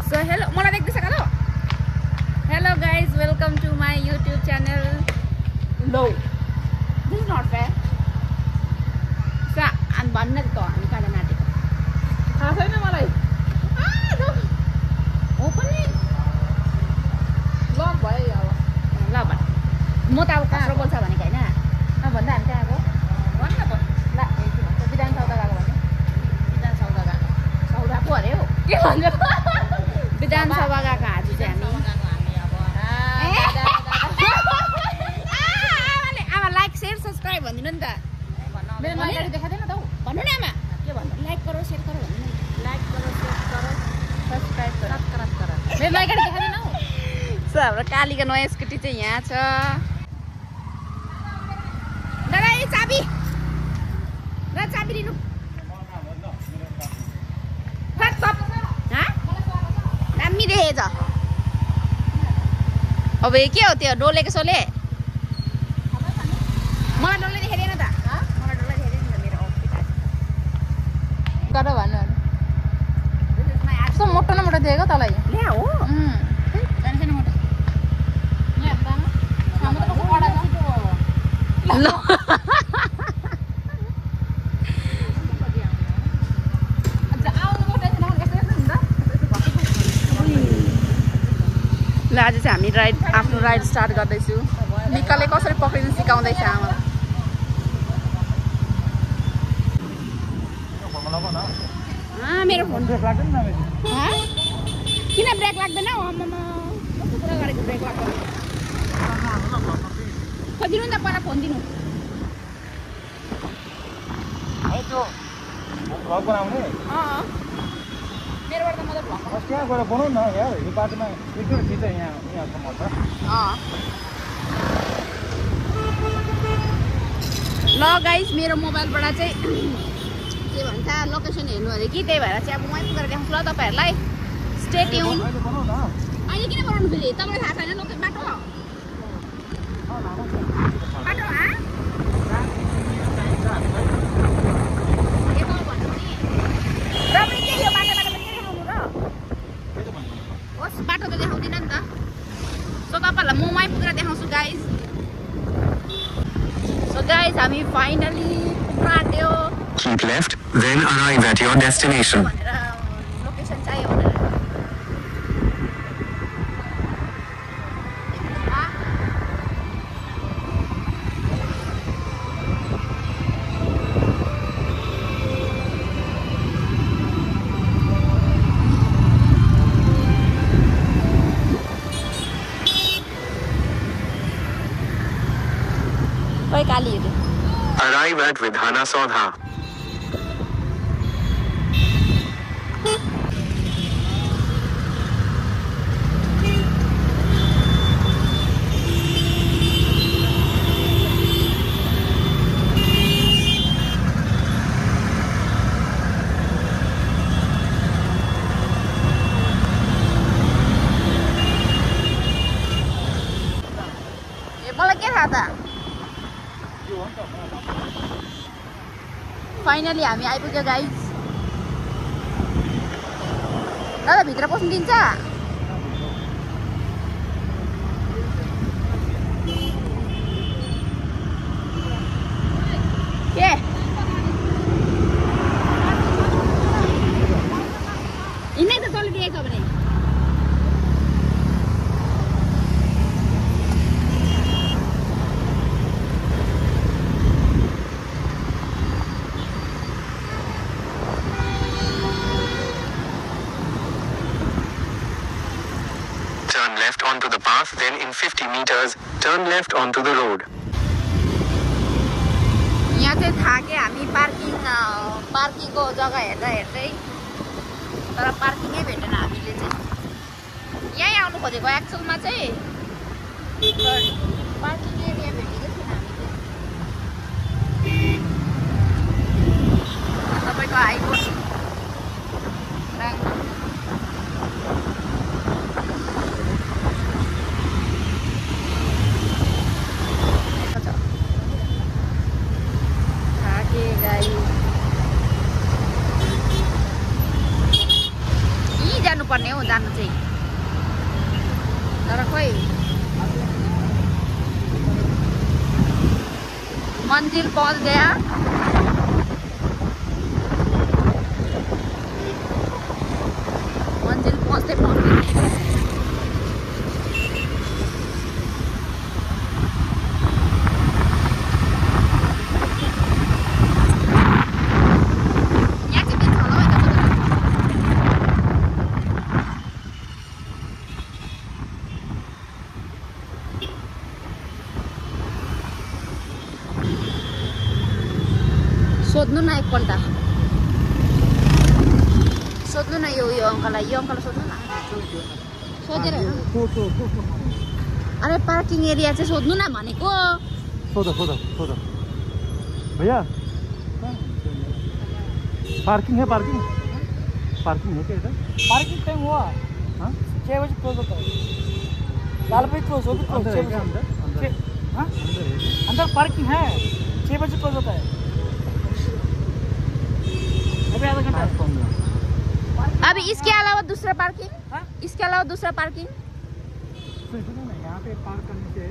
So hello, मलाई देख्दैछ का ल? Hello guys, welcome to my YouTube channel. No, this is not fair. So, I'm भन्ने त हामी काले नाटेको. थाहा छैन मलाई. हो पनि ल भयो अब. ल भन. म त अब कसरो बोल्छ भनेको हैन. भन्दा हामी कहाँ आएको? भन्न त. ल के भन्छ? विधान सौदा गएको भने. विधान सौदा गएको. सौदा पो अरे हो. के भन्छ? विधान सभा गएको आज चाहिँ हामी. आमा लाइक शेयर सब्स्क्राइब भनिदिनु नि त. मेरो नयाँ गाडी देखादैन त हौ. भन्नु नि आमा. के भन्नु? लाइक करो शेयर करो भन्नु नि. लाइक करो शेयर करो सब्स्क्राइब करो सब्स्क्राइब करो. मेरो नयाँ गाडी देखादैन हौ. सो हाम्रो कालीको नयाँ स्कुटी चाहिँ यहाँ छ. दादा यो चाबी. र चाबी लिनु. Fuck fuck. हा? दामी देखेछ. अब के हो त्यो डोलेको सोले? मलाई डोले देखाइदिएन त. मलाई डोले देखाइदिएन नि त मेरो आउटफिट आज. गर भन्नु. कस्तो मोटो न मोटो दिएको तँलाई. ल्या हो. सानो सानो मोटो. यहाँ दाम. हाम्रो त कस्तो बडा छ. ल. ल आज चाहिँ हामी आफ्नो राइड स्टार्ट गर्दैछु. निकाले कसरी पक्रिनु सिकाउँदैछ आमा. मेरो फोन ब्रेक लाग्दैन न मेरो. किन ब्रेक लाग्दैन हौ आमामा. कस्तो कुरा गरेको ब्रेक लाग्दैन. खोजिनु नि त पहिला फोन दिनु. है त्यो भ्लग बनाउने. मेरोबाट त म त भ्लग. त्यहाँ गएर बनाउनु न यार. यो बाटोमा एकचोटि खिच यहाँसम्म त. ल गाइस मेरो मोबाइलबाट चाहिँ के भन्छ लोकेसन हेर्नु अरे कि त्यही भएर चाहिँ अब म पुगेर देखाउँछु ल तपाईँहरूलाई. Stay tune. अहिले किन बनाउनु फेरि? तपाईँलाई थाहा छैन लोकेसन बाटो? बाटो बाटो त देखाउँदिन नि त. सो तपाईँहरूलाई म वहीँ पुगेर देखाउँछु गाइज. सो गाइज हामी फाइनली पुग्यो. Keep left, then arrive at your destination. Location चाहियो भनेर. Arrive at Vidhana Saudha. मलाई के थाहा त. फाइनली हामी आइपुग्यो गाइज. दादा भित्र पस्नु दिन्छ? के यिनै त चलिदिएको छ भने. Turn left onto the path, then in 50 meters, turn left onto the road. यहाँ चाहिँ थाक्यो हामी पार्किङको जग्गा हेर्दै हेर्दै. तर पार्किङै भेटेन हामीले चाहिँ. यहीँ आउनु खोजेको एक्चुअलमा चाहिँ पार्किङ एरिया भेटेकै थिएन हामीले. तपाईँको आइपुग्यो. जानुपर्ने हो जानु चाहिँ तर खोइ मन्जिल पहुँच गया मन्जिल पहुँच्दै सोध्नु न एकपल्ट सोध्नु न यो अङ्कललाई यो अङ्कललाई सोध्नु न सोधेर अरे पार्किङ एरिया चाहिँ सोध्नु न भनेको सोध भैया पार्किंग है पार्किंग है क्या इधर पार्किंग टाइम हुआ 6 बजे क्लोज होता है 4 बजे क्लोज होता है 6 बजे अंदर पार्किंग है 6 बजे क्लोज होता है अभी आधा घंटा अभी इसके अलावा दूसरा पार्किंग इसके अलावा दूसरा पार्किंग यहाँ पे पार्क करने से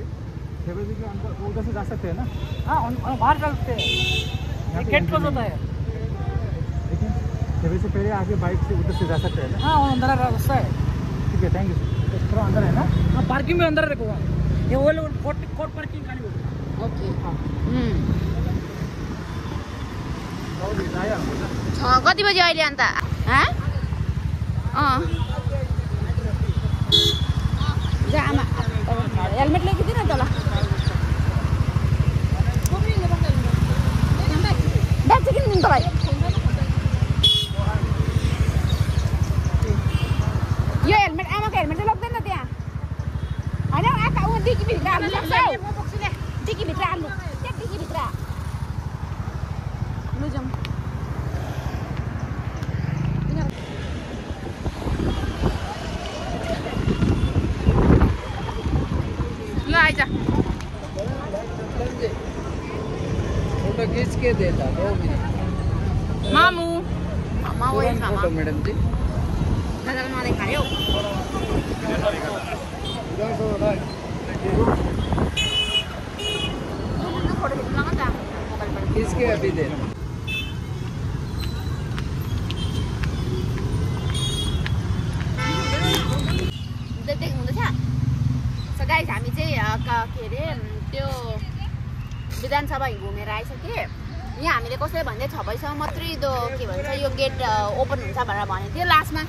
6 बजे के अंदर उधर से जा सकते हैं ना हाँ बाहर जा सकते हैं गेट क्लोज होता है लेकिन 6 बजे से पहले आगे बाइक से उधर से जा सकते हैं ना हाँ अंदर रास्ता है ठीक है थैंक यू थोड़ा अंदर है ना हाँ पार्किंग में अंदर रखो ये वो लोग कोर्ट पार्किंग खाली होगी ओके कति बजी अहिले अन्त आमा हेलमेट ल्याइदिनु त ल ब्याग चाहिँ किन दिनु तपाईँ यो हेलमेट आमाको हेलमेट चाहिँ लग्दैन त्यहाँ होइन आँखा ऊ डिकीभित्र हाल्नु सक्छ डिकीभित्र हाल्नु त्यहाँ डिकीभित्र लु जाउँ ल आइज फोटो खींच के देता 2 मिनट मामु मामा वही फोटो मैडम जी नजर मारे खायो खींच के अभी दे हुँदैछ सो गाइस हामी चाहिँ के अरे त्यो विधानसभा घुमेर आइसक्यो यहाँ हामीले कसैले भन्दै 6 बजीसम्म मात्रै त्यो के भन्छ यो गेट ओपन हुन्छ भनेर भनेको थियो लास्टमा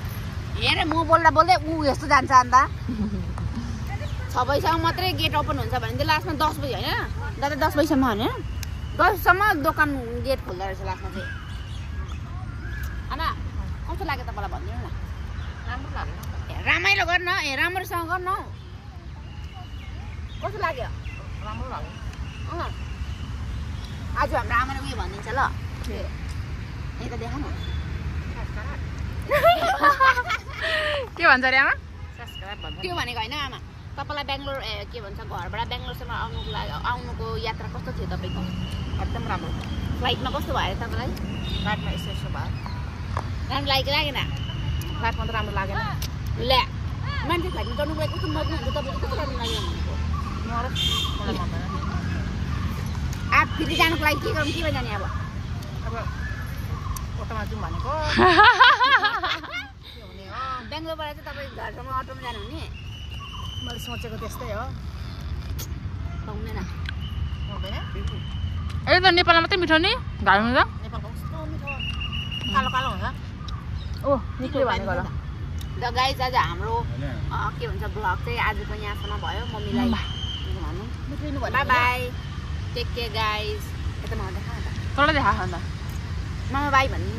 हेर म बोल्दा बोल्दै ऊ यस्तो जान्छ अन्त 6 बजीसम्म मात्रै गेट ओपन हुन्छ भने चाहिँ लास्टमा 10 बजी होइन दादा 10 बजीसम्म होइन 10 बजीसम्म दोकान गेट खोल्दो रहेछ लास्टमा चाहिँ आमा कस्तो लाग्यो तपाईँलाई भनिदिनु न राम्रो लाग्यो रमाइलो गर्न राम्रोसँग गर्न हौ कस्तो लाग्यो राम्रो लाग्यो आज हाम्रो आमाले उयो भनिदिन्छ ल यता देखा न के भन्छ अरे आमा त्यो भनेको होइन आमा तपाईँलाई बेङ्गलोर के भन्छ घरबाट बेङ्गलोरसम्म आउनुको यात्रा कस्तो थियो तपाईँको एकदम राम्रो फ्लाइटमा कस्तो भयो तपाईँलाई फ्लाइटमा यसो भयो राम्रो लागेन फ्लाइटमा त राम्रो लागेन ल्या मान्छे फ्लाइटमा चढ्नुको लागि कस्तो मजा हुन्छ तपाईँको कस्तो राम्रो लाग्यो भनेको अब फेरि जानुको लागि के गरौँ के जाने अब अटोमा जाउँ भनेको बेङ्गलोरबाट चाहिँ तपाईँ घरसम्म अटोमा जानुहुने मैले सोचेको त्यस्तै हो पाउँदैन ए त नेपालमा मात्रै मिठो नि घाउ हुन्छ नेपालको कस्तो मिठो कालो कालो हुन्छ ओ निक्ल्यो भनेको ल द गाइज आज हाम्रो के भन्छ ब्लग चाहिँ आजको यहाँसम्म भयो मम्मीलाई भन्नु bye bye take care guys यता म देखा तँलाई देखा अन्त मामा बाई भन्नु